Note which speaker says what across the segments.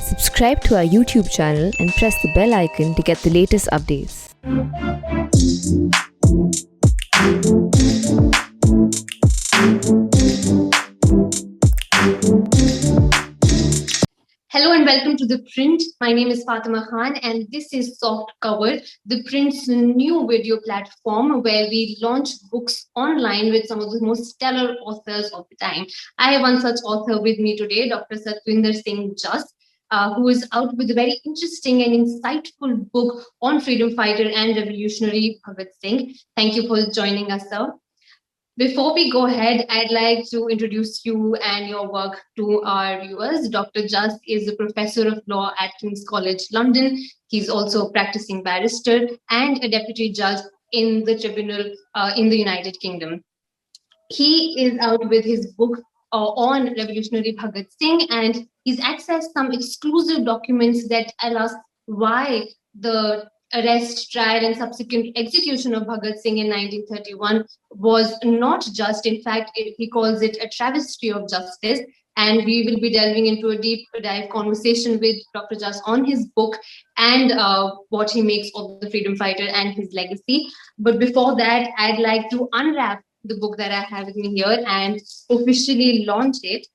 Speaker 1: Subscribe to our YouTube channel and press the bell icon to get the latest updates.
Speaker 2: Hello and welcome to The Print. My name is Fatima and this is Soft Cover, The Print's new video platform where we launch books online with some of the most stellar authors of the time. I have one such author with me today, Dr. Satvinder Singh Juss, who is out with a very interesting and insightful book on freedom fighter and revolutionary Bhagat Singh. Thank you for joining us, sir. Before we go ahead, I'd like to introduce you and your work to our viewers. Dr. Juss is a professor of law at King's College, London. He's also a practicing barrister and a deputy judge in the tribunal in the United Kingdom. He is out with his book on revolutionary Bhagat Singh, and he's accessed some exclusive documents that tell us why the arrest, trial, and subsequent execution of Bhagat Singh in 1931 was not just. In fact, he calls it a travesty of justice. And we will be delving into a deep dive conversation with Dr. Juss on his book and what he makes of the freedom fighter and his legacy. But before that, I'd like to unwrap the book that I have with me here and officially launch it.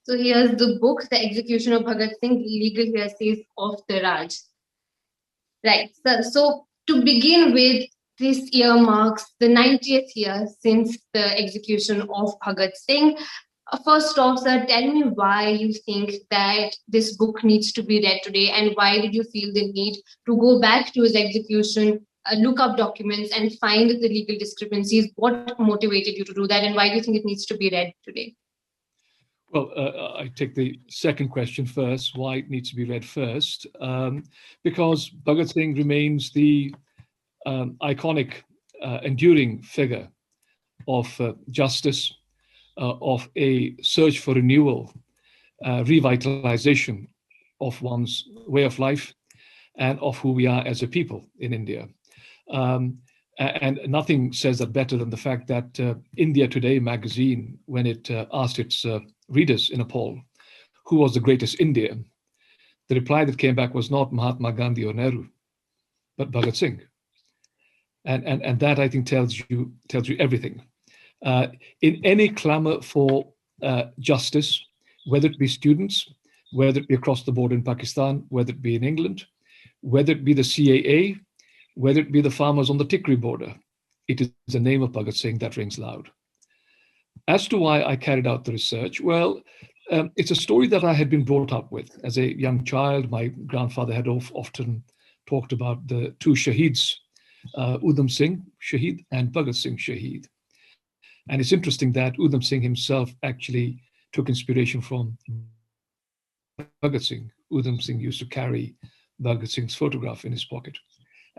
Speaker 2: So here's the book, The Execution of Bhagat Singh, Legal Heresies of the Raj. Right, so to begin with, this year marks the 90th year since the execution of Bhagat Singh. First off, sir, tell me why you think that this book needs to be read today, and why did you feel the need to go back to his execution, look up documents and find the legal discrepancies? What motivated you to do that, and why do you think it needs to be read today?
Speaker 3: Well, I take the second question first, why it needs to be read first. Because Bhagat Singh remains the iconic, enduring figure of justice, of a search for renewal, revitalization of one's way of life, and of who we are as a people in India. And nothing says that better than the fact that India Today magazine, when it asked its readers in a poll, who was the greatest Indian, the reply that came back was not Mahatma, Gandhi, or Nehru, but Bhagat Singh. And that, I think, tells you everything. In any clamor for justice, whether it be students, whether it be across the border in Pakistan, whether it be in England, whether it be the CAA, whether it be the farmers on the Tikri border, it is the name of Bhagat Singh that rings loud. As to why I carried out the research, well, it's a story that I had been brought up with. As a young child, my grandfather had often talked about the two Shaheeds, Udham Singh Shaheed and Bhagat Singh Shaheed. And it's interesting that Udham Singh himself actually took inspiration from Bhagat Singh. Udham Singh used to carry Bhagat Singh's photograph in his pocket.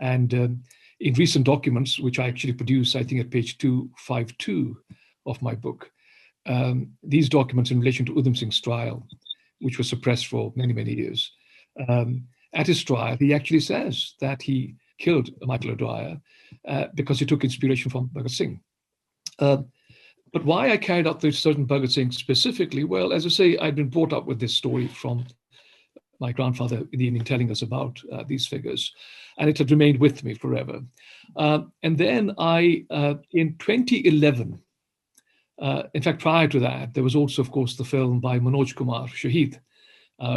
Speaker 3: And in recent documents, which I actually produced, I think at page 252 of my book, these documents in relation to Udham Singh's trial, which was suppressed for many, many years. At his trial, he actually says that he killed Michael O'Dwyer because he took inspiration from Bhagat Singh. But why I carried out the research on Bhagat Singh specifically, well, as I say, I'd been brought up with this story from my grandfather in the evening telling us about these figures, and it had remained with me forever. And then in 2011, in fact, prior to that, there was also, of course, the film by Manoj Kumar, Shaheed,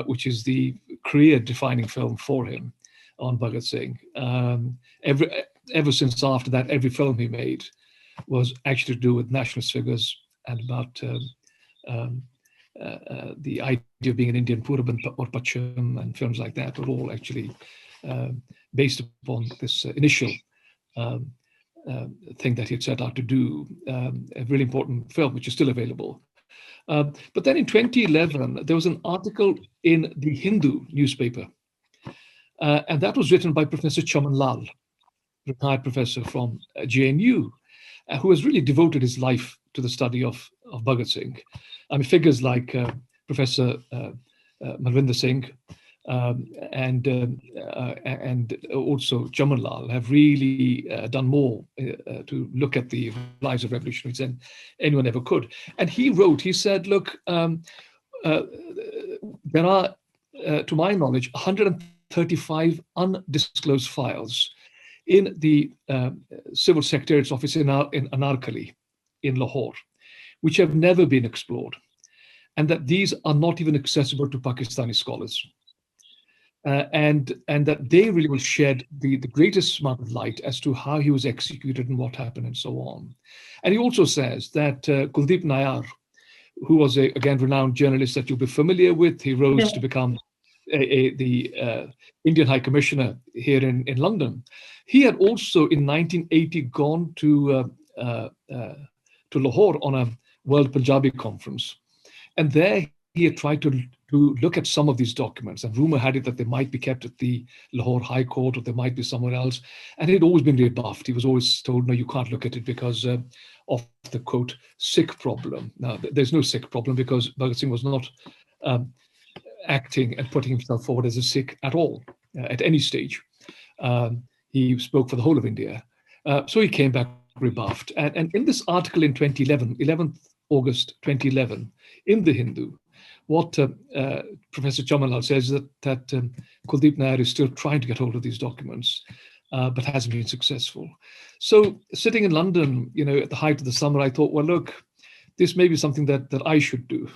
Speaker 3: which is the career-defining film for him on Bhagat Singh. Ever since after that, every film he made was actually to do with nationalist figures and about the idea of being an Indian Puraban or Pacham and films like that were all actually based upon this initial thing that he had set out to do, a really important film, which is still available. But then in 2011, there was an article in the Hindu newspaper, and that was written by Professor Chaman Lal, retired professor from JNU, who has really devoted his life to the study of Bhagat Singh. I mean, figures like Professor Malvinder Singh, and also Jamanlal have really done more to look at the lives of revolutionaries than anyone ever could. And he said, look, there are, to my knowledge, 135 undisclosed files in the Civil Secretariat's office in Anarkali in Lahore, which have never been explored, and that these are not even accessible to Pakistani scholars. And that they really will shed the greatest amount of light as to how he was executed and what happened and so on. And he also says that Kuldeep Nayyar, who was again renowned journalist that you'll be familiar with, he rose to become the Indian High Commissioner here in London. He had also in 1980 gone to Lahore on a World Punjabi Conference, and there he had tried to look at some of these documents, and rumor had it that they might be kept at the Lahore High Court or they might be somewhere else, and it had always been rebuffed. He was always told, no, you can't look at it because of the, quote, Sikh problem. Now, there's no Sikh problem because Bhagat Singh was not acting and putting himself forward as a Sikh at all, at any stage. He spoke for the whole of India. So he came back rebuffed. And in this article in 2011, 11th August 2011, in The Hindu, what Professor Chamanlal says that Kuldeep Nayyar is still trying to get hold of these documents, but hasn't been successful. So sitting in London, at the height of the summer, I thought, well, look, this may be something that I should do.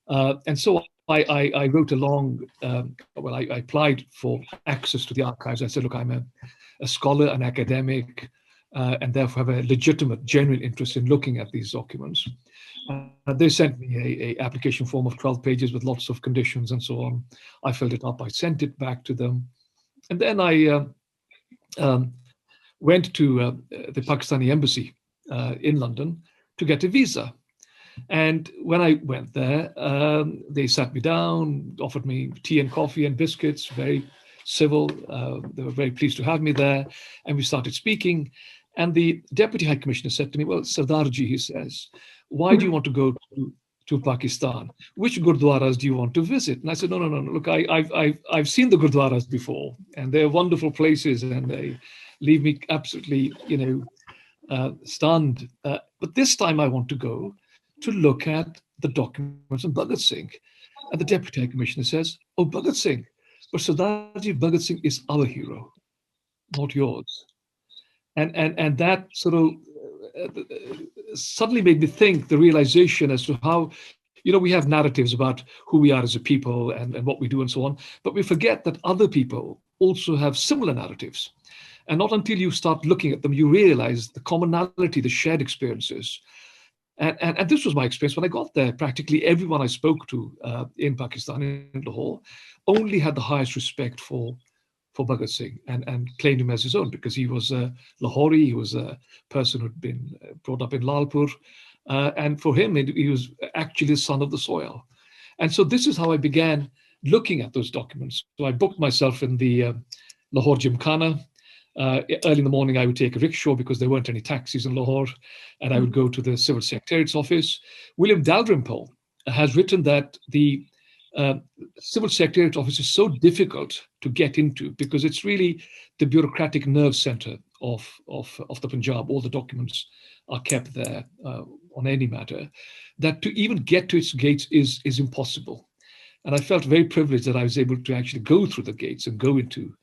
Speaker 3: And so I wrote along, I applied for access to the archives. I said, look, I'm a scholar, an academic, and therefore have a legitimate, genuine interest in looking at these documents. They sent me a application form of 12 pages with lots of conditions and so on. I filled it up, I sent it back to them. And then I went to the Pakistani embassy in London to get a visa. And when I went there, they sat me down, offered me tea and coffee and biscuits, very civil. They were very pleased to have me there. And we started speaking. And the Deputy High Commissioner said to me, well, Sardarji, he says, why do you want to go to Pakistan? Which gurdwaras do you want to visit? And I said, no. Look, I've seen the gurdwaras before, and they're wonderful places, and they leave me absolutely, stunned. But this time I want to go to look at the documents on Bhagat Singh. And the Deputy High Commissioner says, oh, Bhagat Singh, but Sardarji, Bhagat Singh is our hero, not yours. And that sort of suddenly made me think, the realization as to how, we have narratives about who we are as a people and what we do and so on, but we forget that other people also have similar narratives. And not until you start looking at them, you realize the commonality, the shared experiences. And this was my experience when I got there. Practically everyone I spoke to in Pakistan, in Lahore, only had the highest respect for Bhagat Singh and claimed him as his own because he was a Lahori, he was a person who'd been brought up in Lalpur. And for him, he was actually the son of the soil. And so this is how I began looking at those documents. So I booked myself in the Lahore Gymkhana. Early in the morning, I would take a rickshaw because there weren't any taxis in Lahore, and I would go to the Civil Secretariat's office. William Dalrymple has written that the Civil Secretariat office is so difficult to get into because it's really the bureaucratic nerve center of the Punjab. All the documents are kept there on any matter, that to even get to its gates is impossible. And I felt very privileged that I was able to actually go through the gates and go into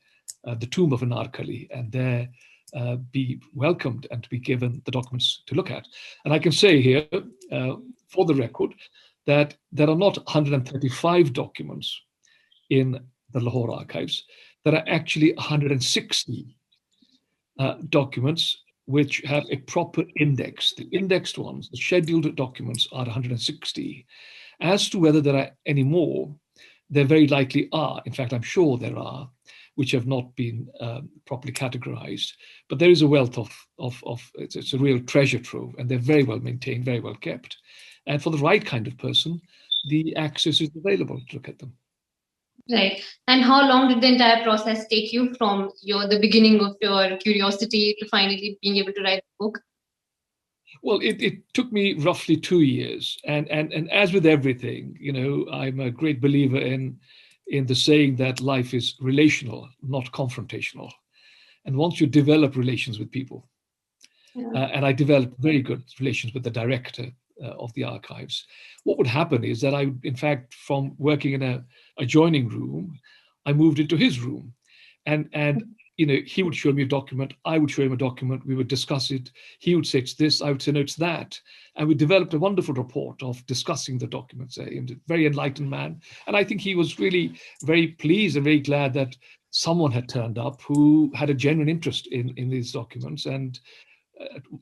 Speaker 3: the tomb of Anarkali and there be welcomed and to be given the documents to look at. And I can say here, for the record, that there are not 135 documents in the Lahore archives. There are actually 160 documents which have a proper index. The indexed ones, the scheduled documents, are 160. As to whether there are any more, there very likely are. In fact, I'm sure there are, which have not been properly categorized. But there is a wealth of it's a real treasure trove, and they're very well maintained, very well kept. And for the right kind of person, the access is available to look at them.
Speaker 2: Right. And how long did the entire process take you from the beginning of your curiosity to finally being able to write the book?
Speaker 3: Well, it took me roughly 2 years. And as with everything, I'm a great believer in in the saying that life is relational, not confrontational. And once you develop relations with people, and I developed very good relations with the director of the archives, what would happen is that I, in fact, from working in a adjoining room, I moved into his room. And he would show me a document, I would show him a document, we would discuss it. He would say it's this, I would say no, it's that. And we developed a wonderful rapport of discussing the documents. A very enlightened man. And I think he was really very pleased and very glad that someone had turned up who had a genuine interest in these documents and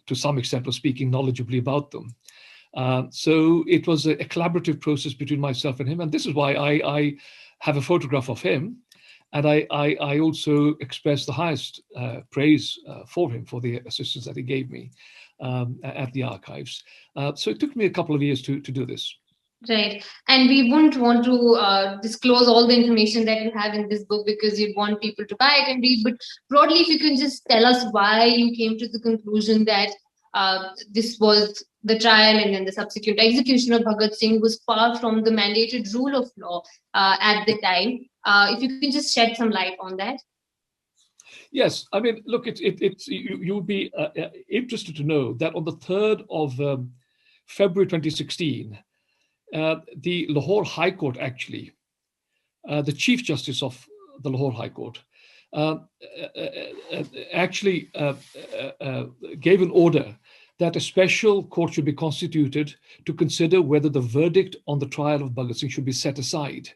Speaker 3: to some extent was speaking knowledgeably about them. So it was a collaborative process between myself and him. And this is why I have a photograph of him. And I also express the highest praise for him for the assistance that he gave me at the archives. So it took me a couple of years to do this.
Speaker 2: Right. And we wouldn't want to disclose all the information that you have in this book because you'd want people to buy it and read. But broadly, if you can just tell us why you came to the conclusion that this was the trial and then the subsequent execution of Bhagat Singh was far from the mandated rule of law at the time. If you can just shed some light on that.
Speaker 3: Yes, I mean, look, you'll be interested to know that on the 3rd of February 2016, the Lahore High Court actually, the Chief Justice of the Lahore High Court, actually gave an order that a special court should be constituted to consider whether the verdict on the trial of Bhagat Singh should be set aside.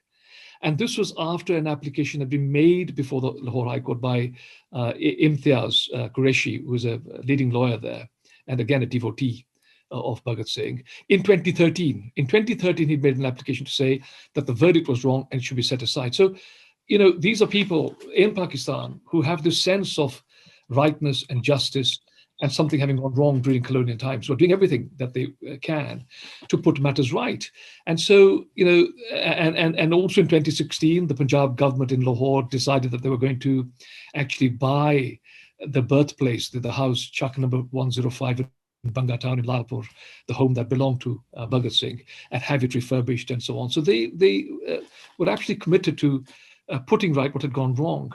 Speaker 3: And this was after an application had been made before the Lahore High Court by Imtiaz Qureshi, who was a leading lawyer there, and again a devotee of Bhagat Singh, in 2013. In 2013, he made an application to say that the verdict was wrong and should be set aside. So, these are people in Pakistan who have this sense of rightness and justice and something having gone wrong during colonial times. So doing everything that they can to put matters right. And so, and also in 2016, the Punjab government in Lahore decided that they were going to actually buy the birthplace, the house, Chak number 105 in Banga town in Lalpur, the home that belonged to Bhagat Singh, and have it refurbished and so on. So they were actually committed to putting right what had gone wrong.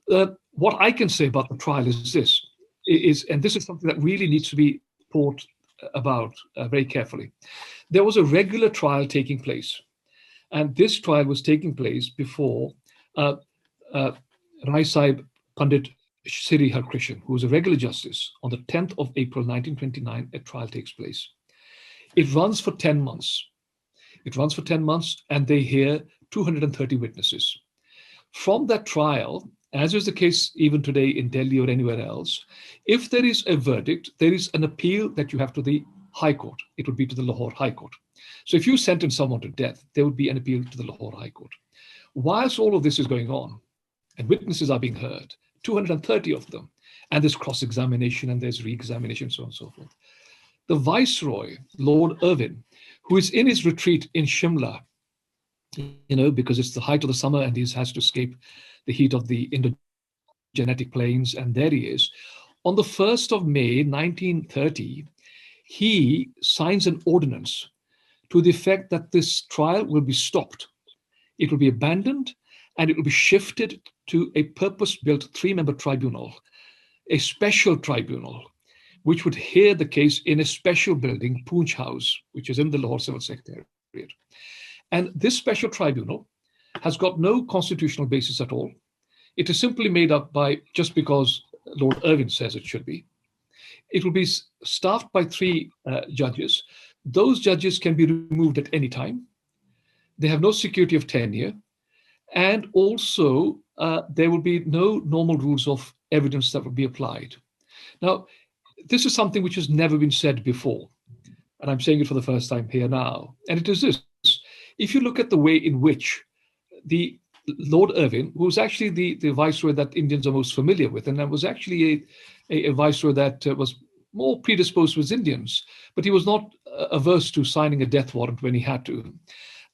Speaker 3: What I can say about the trial is this, and this is something that really needs to be thought about very carefully. There was a regular trial taking place, and this trial was taking place before Rai Sahib Pandit Sri Har Krishan, who was a regular justice. On the 10th of April 1929, a trial takes place. It runs for 10 months. And they hear 230 witnesses. From that trial, as is the case even today in Delhi or anywhere else, if there is a verdict, there is an appeal that you have to the High Court. It would be to the Lahore High Court. So if you sentence someone to death, there would be an appeal to the Lahore High Court. Whilst all of this is going on, and witnesses are being heard, 230 of them, and there's cross-examination and there's re-examination, so on and so forth. The Viceroy, Lord Irwin, who is in his retreat in Shimla, because it's the height of the summer and he has to escape the heat of the Indo-Gangetic plains, and there he is. On the 1st of May, 1930, he signs an ordinance to the effect that this trial will be stopped. It will be abandoned, and it will be shifted to a purpose-built 3-member tribunal, a special tribunal, which would hear the case in a special building, Poonch House, which is in the Lahore Civil Secretariat. And this special tribunal has got no constitutional basis at all. It is simply made up by, just because Lord Irwin says it should be. It will be staffed by 3 judges. Those judges can be removed at any time. They have no security of tenure. And also, there will be no normal rules of evidence that will be applied. Now, this is something which has never been said before. And I'm saying it for the first time here now. And it is this. If you look at the way in which the Lord Irwin, who was actually the viceroy that Indians are most familiar with, and that was actually a viceroy that was more predisposed towards Indians, but he was not averse to signing a death warrant when he had to.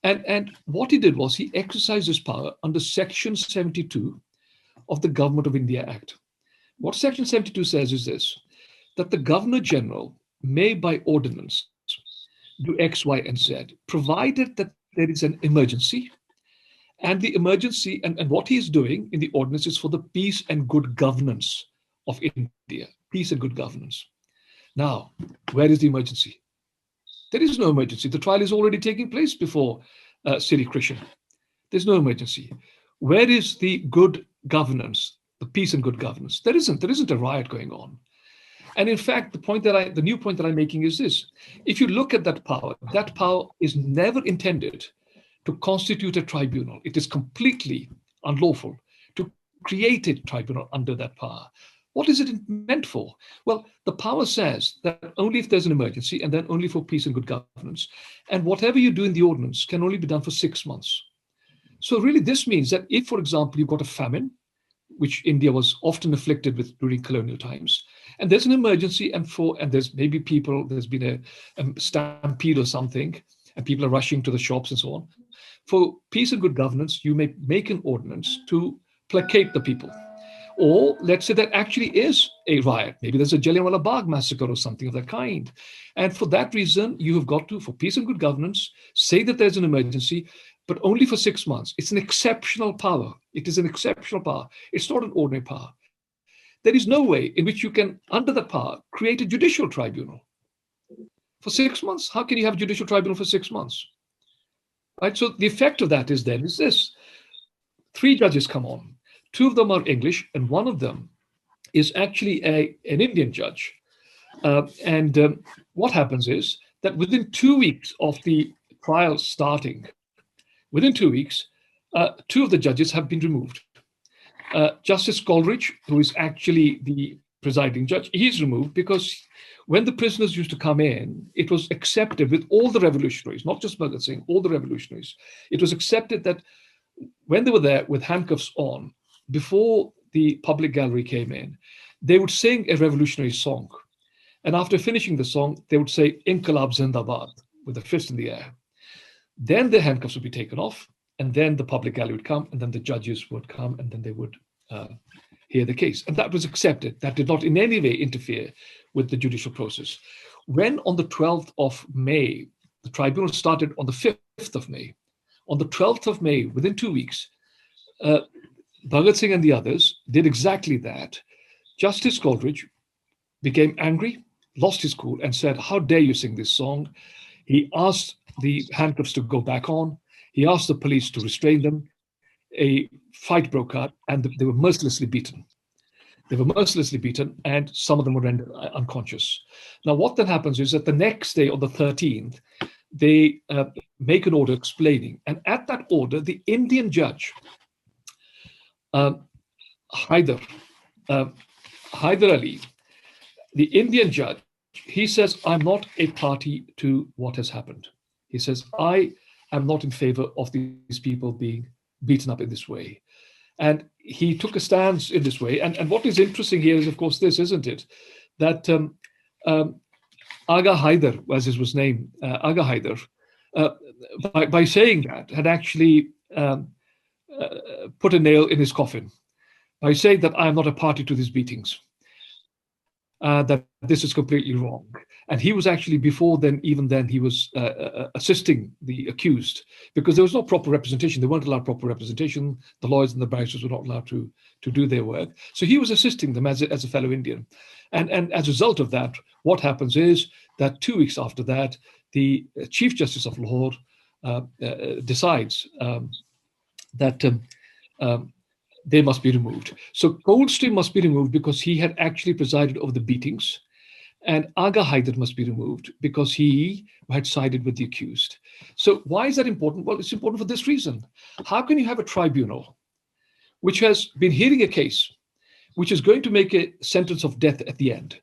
Speaker 3: And what he did was he exercised his power under Section 72 of the Government of India Act. What Section 72 says is this, that the Governor General may by ordinance do X, Y, and Z, provided that there is an emergency And the emergency and what he's doing in the ordinance is for the peace and good governance of India. Peace and good governance. Now, where is the emergency? There is no emergency. The trial is already taking place before Sri Krishna. There's no emergency. Where is the good governance, the peace and good governance? There isn't. There isn't a riot going on. And in fact, the new point that I'm making is this. If you look at that power is never intended to constitute a tribunal. It is completely unlawful to create a tribunal under that power. What is it meant for? Well, the power says that only if there's an emergency and then only for peace and good governance. And whatever you do in the ordinance can only be done for 6 months. So really this means that if, for example, you've got a famine, which India was often afflicted with during colonial times, and there's an emergency and there's maybe there's been a stampede or something, and people are rushing to the shops and so on. For peace and good governance, you may make an ordinance to placate the people. Or let's say that actually is a riot. Maybe there's a Jallianwala Bagh massacre or something of that kind. And for that reason, you have got to, for peace and good governance, say that there's an emergency, but only for 6 months. It's an exceptional power. It is an exceptional power. It's not an ordinary power. There is no way in which you can, under that power, create a judicial tribunal. For 6 months, how can you have a judicial tribunal for 6 months? Right? So the effect of that is this. 3 judges come on. 2 of them are English, and 1 of them is actually an Indian judge. What happens is that within 2 weeks of the trial starting, within 2 weeks, 2 of the judges have been removed. Justice Coleridge, who is actually the presiding judge, he's removed because when the prisoners used to come in, it was accepted with all the revolutionaries, not just Bhagat Singh, all the revolutionaries. It was accepted that when they were there with handcuffs on, before the public gallery came in, they would sing a revolutionary song. And after finishing the song, they would say, Inqilab Zindabad, with a fist in the air. Then the handcuffs would be taken off, and then the public gallery would come, and then the judges would come, and then they would hear the case. And that was accepted. That did not in any way interfere with the judicial process. When on the 12th of May, the tribunal started on the 5th of May, on the 12th of May, within 2 weeks, Bhagat Singh and the others did exactly that. Justice Coleridge became angry, lost his cool, and said, how dare you sing this song? He asked the handcuffs to go back on. He asked the police to restrain them. A fight broke out, and they were mercilessly beaten. They were mercilessly beaten, and some of them were rendered unconscious. Now, what then happens is that the next day, on the 13th, they make an order explaining. And at that order, the Indian judge, Hyder Ali, the Indian judge, he says, I'm not a party to what has happened. He says, I am not in favor of these people being beaten up in this way. And he took a stance in this way. And what is interesting here is, of course, this, isn't it? That Aga Hyder, as his was named, Aga Hyder, by saying that, had actually put a nail in his coffin by saying that I am not a party to these beatings, that this is completely wrong. And he was actually, before then, even then, he was assisting the accused because there was no proper representation. They weren't allowed proper representation. The lawyers and the barristers were not allowed to do their work. So he was assisting them as a fellow Indian. And as a result of that, what happens is that 2 weeks after that, the Chief Justice of Lahore decides that they must be removed. So Coldstream must be removed because he had actually presided over the beatings, and Aga Hyder must be removed because he had sided with the accused. So why is that important? Well, it's important for this reason. How can you have a tribunal which has been hearing a case, which is going to make a sentence of death at the end,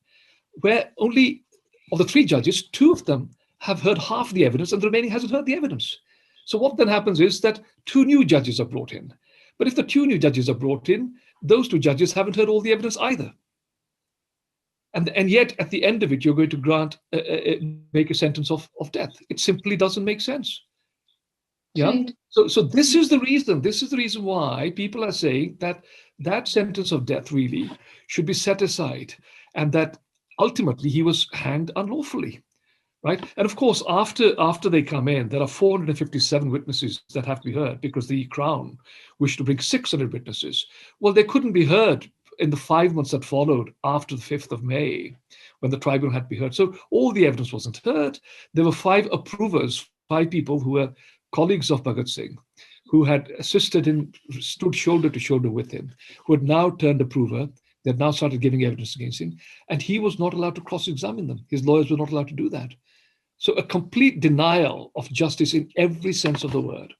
Speaker 3: where only of the 3 judges, 2 of them have heard half the evidence and the remaining hasn't heard the evidence? So what then happens is that 2 new judges are brought in. But if the 2 new judges are brought in, those 2 judges haven't heard all the evidence either. And yet, at the end of it, you're going to make a sentence of death. It simply doesn't make sense. Yeah. Right. So this is the reason. This is the reason why people are saying that sentence of death really should be set aside, and that ultimately he was hanged unlawfully. right? And of course, after they come in, there are 457 witnesses that have to be heard because the Crown wished to bring 600 witnesses. Well, they couldn't be heard in the 5 months that followed after the 5th of May, when the tribunal had to be heard. So all the evidence wasn't heard. There were 5 approvers, 5 people who were colleagues of Bhagat Singh, who had assisted him, stood shoulder to shoulder with him, who had now turned approver. They had now started giving evidence against him, and he was not allowed to cross-examine them. His lawyers were not allowed to do that. So a complete denial of justice in every sense of the word.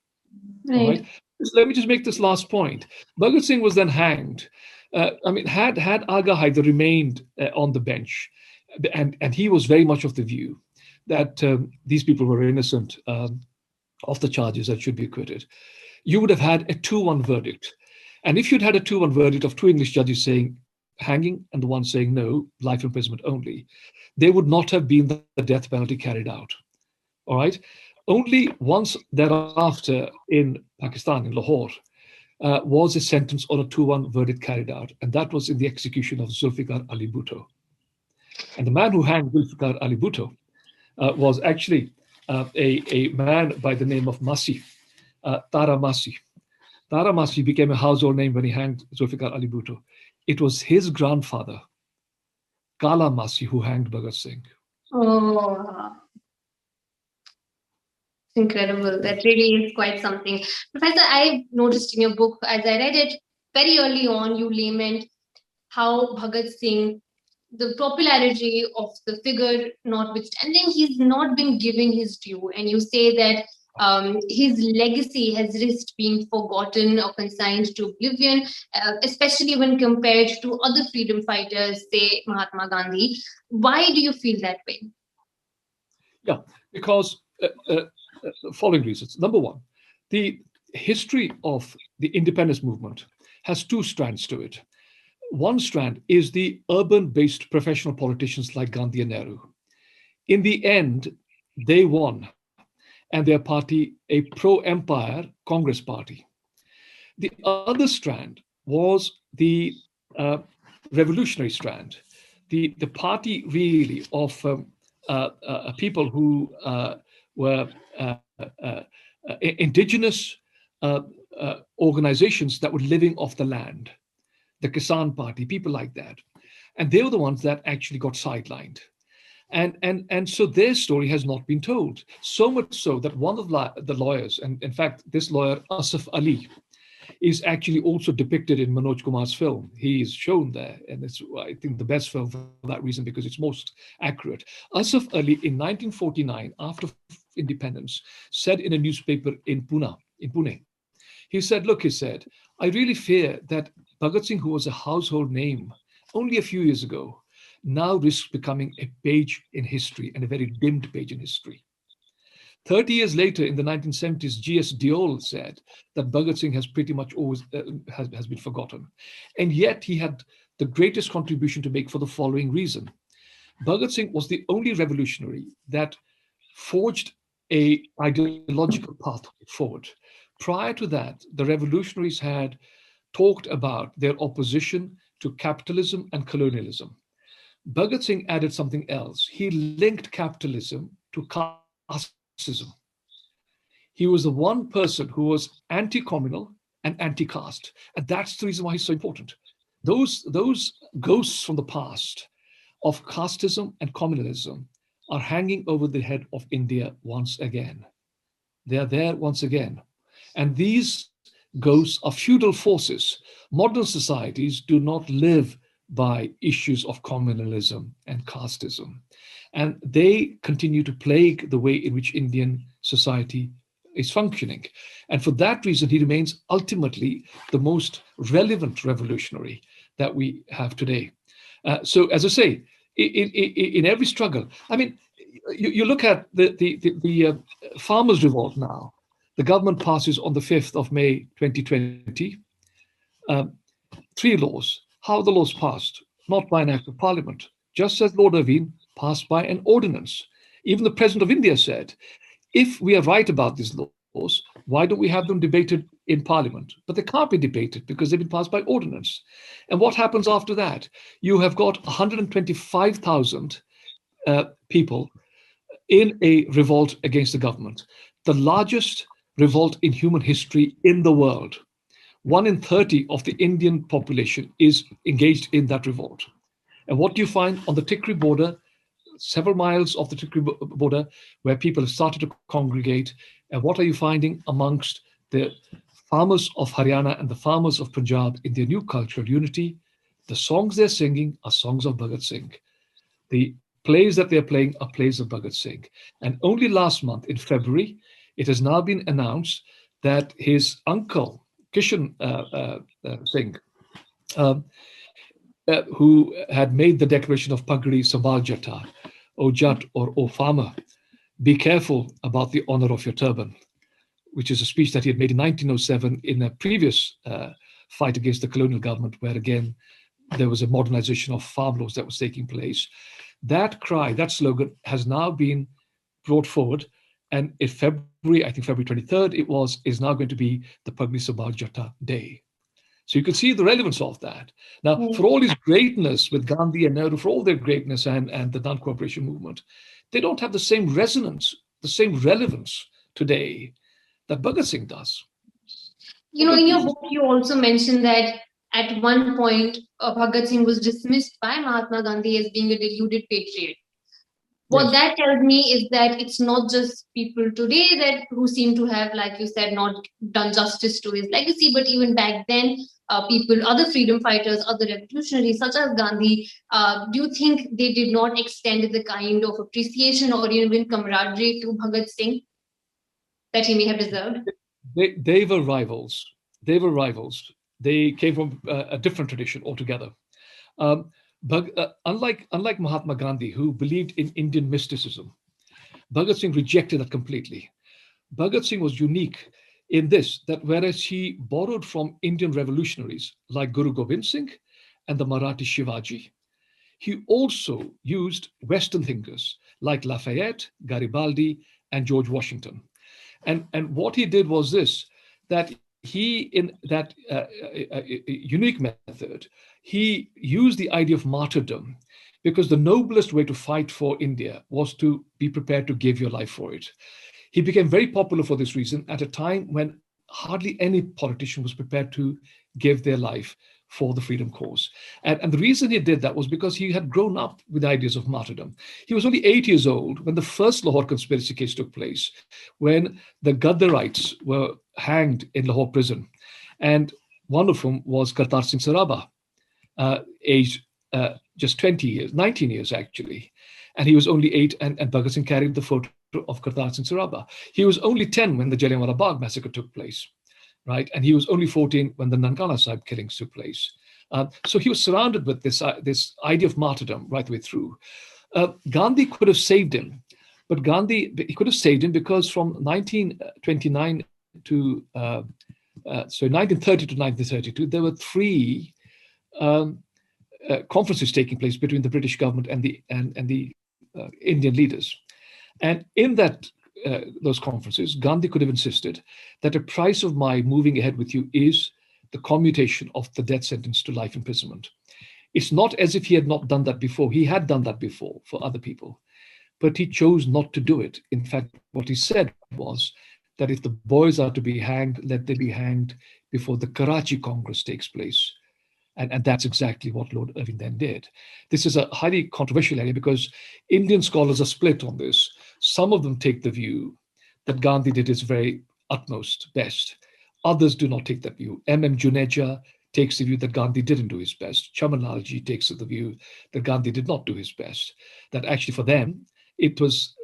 Speaker 2: Right.
Speaker 3: All right. So let me just make this last point. Bhagat Singh was then hanged. Had Aga Haider remained on the bench, and he was very much of the view that these people were innocent of the charges and should be acquitted, you would have had a 2-1 verdict. And if you'd had a 2-1 verdict of 2 English judges saying hanging and the one saying no, life imprisonment only, there would not have been the death penalty carried out. All right. Only once thereafter in Pakistan, in Lahore, was a sentence on a 2-1 verdict carried out, and that was in the execution of Zulfikar Ali Bhutto. And the man who hanged Zulfikar Ali Bhutto was actually a man by the name of Masi, Tara Masi. Tara Masi became a household name when he hanged Zulfikar Ali Bhutto. It was his grandfather, Kala Masi, who hanged Bhagat Singh.
Speaker 2: Oh, incredible. That really is quite something. Professor, I noticed in your book, as I read it, very early on, you lament how Bhagat Singh, the popularity of the figure notwithstanding, he's not been given his due. And you say that his legacy has risked being forgotten or consigned to oblivion, especially when compared to other freedom fighters, say Mahatma Gandhi. Why do you feel that way?
Speaker 3: Yeah, because following reasons. Number one, the history of the independence movement has 2 strands to it. One strand is the urban-based professional politicians like Gandhi and Nehru. In the end, they won, and their party a pro-empire Congress party. The other strand was the revolutionary strand, the party really of people who were indigenous organizations that were living off the land, the Kisan Party, people like that. And they were the ones that actually got sidelined. And so their story has not been told. So much so that one of the lawyers, and in fact, this lawyer, Asif Ali, is actually also depicted in Manoj Kumar's film. He is shown there, and it's, I think, the best film for that reason, because it's most accurate. Asif Ali, in 1949, after independence, said in a newspaper in Pune, he said, look, he said, I really fear that Bhagat Singh, who was a household name only a few years ago, now risks becoming a page in history, and a very dimmed page in history. 30 years later, in the 1970s, G.S. Deol said that Bhagat Singh has pretty much always has been forgotten. And yet he had the greatest contribution to make for the following reason. Bhagat Singh was the only revolutionary that forged an ideological path forward. Prior to that, the revolutionaries had talked about their opposition to capitalism and colonialism. Bhagat Singh added something else. He linked capitalism to casteism. He was the one person who was anti-communal and anti-caste. And that's the reason why he's so important. Those ghosts from the past of casteism and communalism are hanging over the head of India once again. They are there once again. And these ghosts are feudal forces. Modern societies do not live by issues of communalism and casteism. And they continue to plague the way in which Indian society is functioning. And for that reason, he remains ultimately the most relevant revolutionary that we have today. So as I say, in every struggle, I mean, you look at the farmers' revolt now. The government passes on the 5th of May 2020 3 laws. How are the laws passed? Not by an act of parliament, just as Lord Irvine passed by an ordinance. Even the President of India said, if we are right about these laws, why don't we have them debated in parliament? But they can't be debated because they've been passed by ordinance. And what happens after that? You have got 125,000 people in a revolt against the government, the largest revolt in human history in the world. 1 in 30 of the Indian population is engaged in that revolt. And what do you find on the Tikri border, several miles off the Tikri border, where people have started to congregate? And what are you finding amongst the farmers of Haryana and the farmers of Punjab in their new cultural unity? The songs they're singing are songs of Bhagat Singh. The plays that they're playing are plays of Bhagat Singh. And only last month, in February, it has now been announced that his uncle, Kishan Singh, who had made the declaration of Pagri Sambal Jata, O Jat or O farmer, be careful about the honor of your turban, which is a speech that he had made in 1907 in a previous fight against the colonial government, where again, there was a modernization of farm laws that was taking place. That cry, that slogan has now been brought forward. And in February, I think February 23rd, is now going to be the Pagri Sambal Jata Day. So you can see the relevance of that. Now, for all his greatness with Gandhi and Nehru, for all their greatness and the non-cooperation movement, they don't have the same resonance, the same relevance today that Bhagat Singh does.
Speaker 2: You know, in your book, you also mentioned that at one point, Bhagat Singh was dismissed by Mahatma Gandhi as being a deluded patriot. What that tells me is that it's not just people today that who seem to have, like you said, not done justice to his legacy, but even back then, people, other freedom fighters, other revolutionaries such as Gandhi, do you think they did not extend the kind of appreciation or even camaraderie to Bhagat Singh that he may have deserved?
Speaker 3: They were rivals. They were rivals. They came from a different tradition altogether. But unlike Mahatma Gandhi, who believed in Indian mysticism, Bhagat Singh rejected that completely. Bhagat Singh was unique in this, that whereas he borrowed from Indian revolutionaries like Guru Gobind Singh and the Marathi Shivaji, he also used Western thinkers like Lafayette, Garibaldi, and George Washington. And what he did was this, that he, in that unique method, he used the idea of martyrdom, because the noblest way to fight for India was to be prepared to give your life for it. He became very popular for this reason at a time when hardly any politician was prepared to give their life for the freedom cause. And the reason he did that was because he had grown up with ideas of martyrdom. He was only 8 years old when the first Lahore conspiracy case took place, when the Gaddarites were hanged in Lahore prison. And one of them was Kartar Singh Saraba, aged just 20 years, 19 years actually. And he was only 8, and Bhagat Singh carried the photo of Kartar Singh Saraba. He was only 10 when the Jallianwala Bagh massacre took place, right? And he was only 14 when the Nankana Sahib killings took place. So he was surrounded with this idea of martyrdom right the way through. Gandhi could have saved him, but he could have saved him because from 1929 to 1930 to 1932, there were 3 conferences taking place between the British government and the Indian leaders. And in those conferences, Gandhi could have insisted that a price of my moving ahead with you is the commutation of the death sentence to life imprisonment. It's not as if he had not done that before. He had done that before for other people, but he chose not to do it. In fact, what he said was that if the boys are to be hanged, let they be hanged before the Karachi Congress takes place. And that's exactly what Lord Irving then did. This is a highly controversial area because Indian scholars are split on this. Some of them take the view that Gandhi did his very utmost best. Others do not take that view. M.M. Juneja takes the view that Gandhi didn't do his best. Chamanlalji takes the view that Gandhi did not do his best. That actually for them, it was,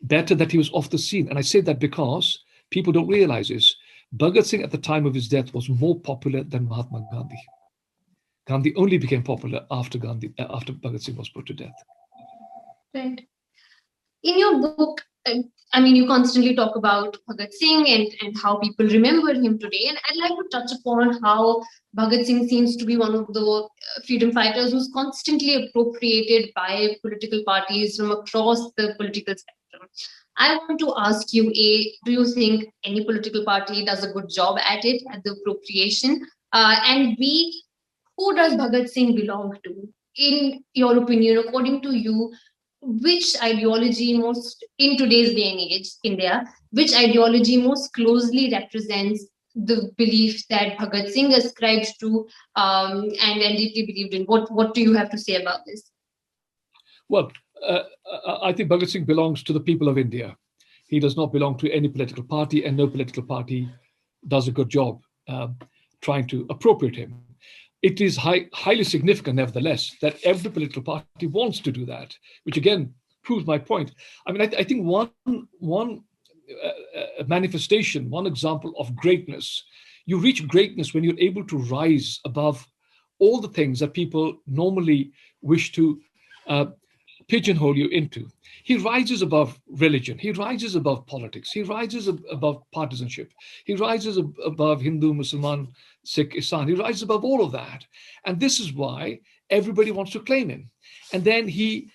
Speaker 3: better that he was off the scene. And I say that because people don't realize this. Bhagat Singh at the time of his death was more popular than Mahatma Gandhi. Gandhi only became popular after Bhagat Singh was put to death.
Speaker 2: Right. In your book, you constantly talk about Bhagat Singh and how people remember him today. And I'd like to touch upon how Bhagat Singh seems to be one of the freedom fighters who's constantly appropriated by political parties from across the political spectrum. I want to ask you, A, do you think any political party does a good job at the appropriation? And B, who does Bhagat Singh belong to? In your opinion, according to you, which ideology most, in today's day and age, India, which ideology most closely represents the belief that Bhagat Singh ascribed to, and deeply believed in? What do you have to say about this?
Speaker 3: Well, I think Bhagat Singh belongs to the people of India. He does not belong to any political party, and no political party does a good job trying to appropriate him. It is highly significant, nevertheless, that every political party wants to do that, which again proves my point. I mean, I think one manifestation, one example of greatness, you reach greatness when you're able to rise above all the things that people normally wish to pigeonhole you into. He rises above religion. He rises above politics. He rises above partisanship. He rises above Hindu, Muslim, Sikh, Islam. He rises above all of that. And this is why everybody wants to claim him. And then he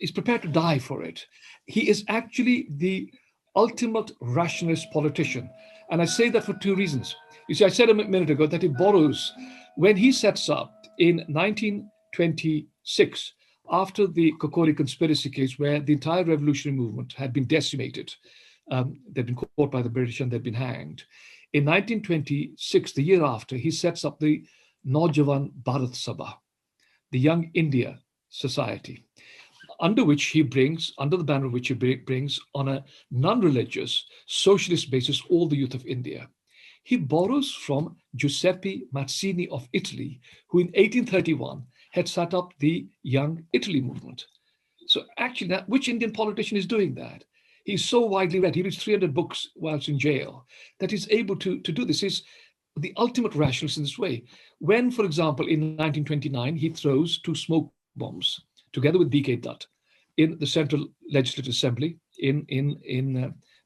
Speaker 3: is prepared to die for it. He is actually the ultimate rationalist politician. And I say that for two reasons. You see, I said a minute ago that he borrows, when he sets up in 1926, after the Kokori conspiracy case, where the entire revolutionary movement had been decimated, they'd been caught by the British and they'd been hanged. In 1926, the year after, he sets up the Naujawan Bharat Sabha, the Young India Society, under the banner of which he brings on a non-religious socialist basis all the youth of India. He borrows from Giuseppe Mazzini of Italy, who in 1831 had set up the Young Italy movement. So actually, which Indian politician is doing that? He's so widely read. He reads 300 books whilst in jail that he's able to do this. He's the ultimate rationalist in this way. When, for example, in 1929, he throws 2 smoke bombs together with B.K. Dutt in the Central Legislative Assembly in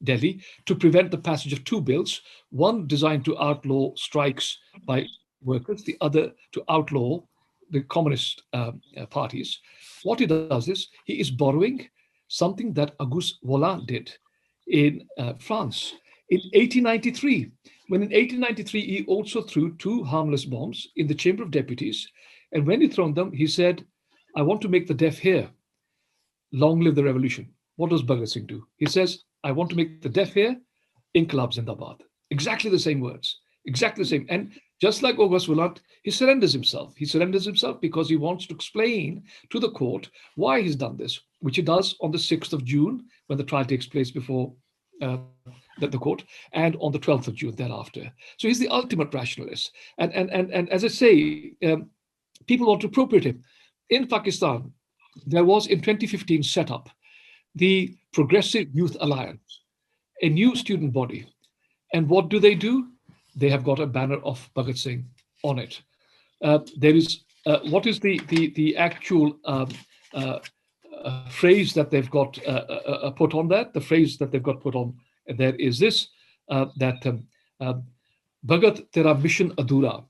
Speaker 3: Delhi to prevent the passage of 2 bills, one designed to outlaw strikes by workers, the other to outlaw the communist parties. What he does is he is borrowing something that Auguste Voland did in France in 1893. When in 1893 he also threw 2 harmless bombs in the Chamber of Deputies, and when he thrown them, he said, "I want to make the deaf hear. Long live the revolution." What does Bhagat Singh do? He says, "I want to make the deaf hear. Inqilab Zindabad." Exactly the same words, exactly the same. And just like Auguste Volant, he surrenders himself. He surrenders himself because he wants to explain to the court why he's done this, which he does on the 6th of June, when the trial takes place before the court, and on the 12th of June thereafter. So he's the ultimate rationalist. And as I say, people want to appropriate him. In Pakistan, there was in 2015 set up the Progressive Youth Alliance, a new student body. And what do? They have got a banner of Bhagat Singh on it. There is what is the actual phrase that they've got put on that? The phrase that they've got put on there is this: that Bhagat tera mission adhura,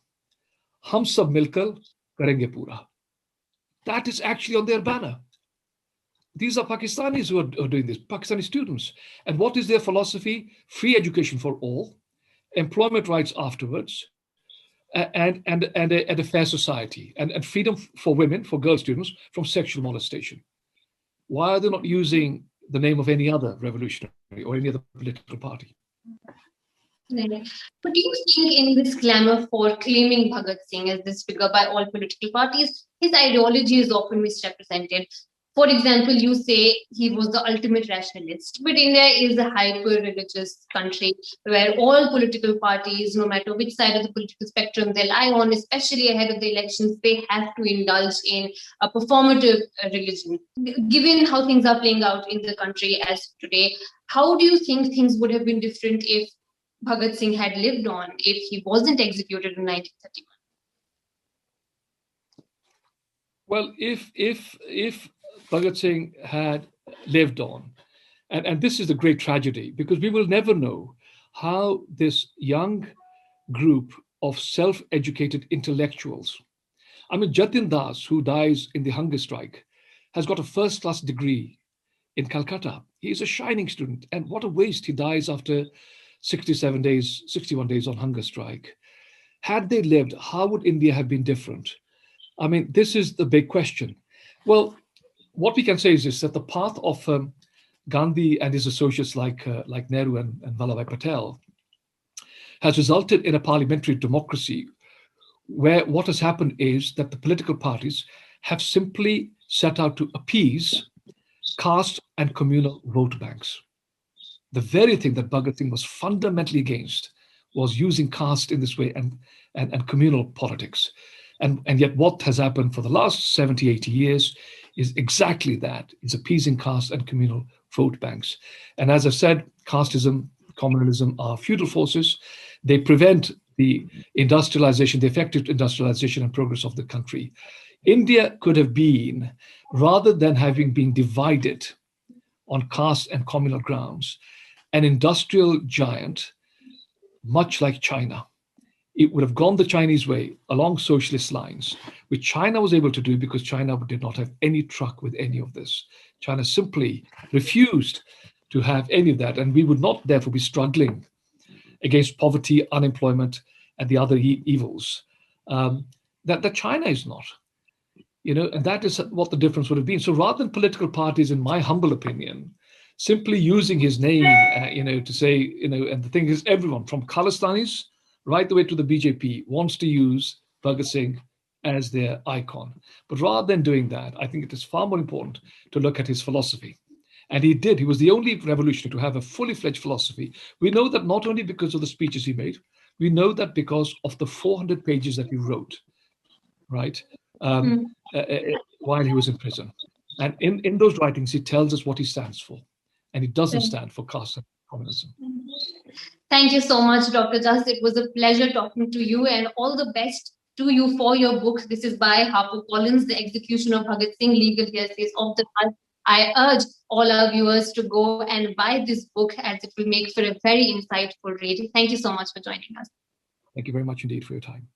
Speaker 3: hum sab milkar karenge pura. That is actually on their banner. These are Pakistanis who are doing this, Pakistani students. And what is their philosophy? Free education for all, employment rights afterwards, and a fair society, and freedom for women, for girl students, from sexual molestation. Why are they not using the name of any other revolutionary or any other political party?
Speaker 2: Right. But do you think in this clamor for claiming Bhagat Singh as this figure by all political parties, his ideology is often misrepresented? For example, you say he was the ultimate rationalist, but India is a hyper-religious country where all political parties, no matter which side of the political spectrum they lie on, especially ahead of the elections, they have to indulge in a performative religion. Given how things are playing out in the country as today, how do you think things would have been different if Bhagat Singh had lived on, if he wasn't executed in 1931?
Speaker 3: Well, if Bhagat Singh had lived on, and this is the great tragedy, because we will never know how this young group of self-educated intellectuals, I mean, Jatin Das, who dies in the hunger strike, has got a first-class degree in Calcutta. He is a shining student, and what a waste. He dies after 61 days on hunger strike. Had they lived, how would India have been different? I mean, this is the big question. Well, what we can say is this, that the path of Gandhi and his associates like Nehru and Vallabhbhai Patel has resulted in a parliamentary democracy where what has happened is that the political parties have simply set out to appease caste and communal vote banks. The very thing that Bhagat Singh was fundamentally against was using caste in this way and communal politics. And yet what has happened for the last 70, 80 years is exactly that, is appeasing caste and communal vote banks. And as I said, casteism, communalism are feudal forces. They prevent the industrialization, the effective industrialization and progress of the country. India could have been, rather than having been divided on caste and communal grounds, an industrial giant, much like China. It would have gone the Chinese way along socialist lines, which China was able to do because China did not have any truck with any of this. China simply refused to have any of that. And we would not therefore be struggling against poverty, unemployment, and the other evils that China is not. And that is what the difference would have been. So rather than political parties, in my humble opinion, simply using his name, to say, and the thing is, everyone from Khalistanis right the way to the BJP wants to use Bhagat Singh as their icon. But rather than doing that, I think it is far more important to look at his philosophy. And he did. He was the only revolutionary to have a fully fledged philosophy. We know that not only because of the speeches he made, we know that because of the 400 pages that he wrote, right, while he was in prison. And in those writings, he tells us what he stands for. And he doesn't stand for caste and communism.
Speaker 2: Thank you so much, Dr. Juss. It was a pleasure talking to you, and all the best to you for your book. This is by Harper Collins, The Execution of Bhagat Singh, Legal Heresies of the Past. I urge all our viewers to go and buy this book, as it will make for a very insightful read. Thank you so much for joining us.
Speaker 3: Thank you very much indeed for your time.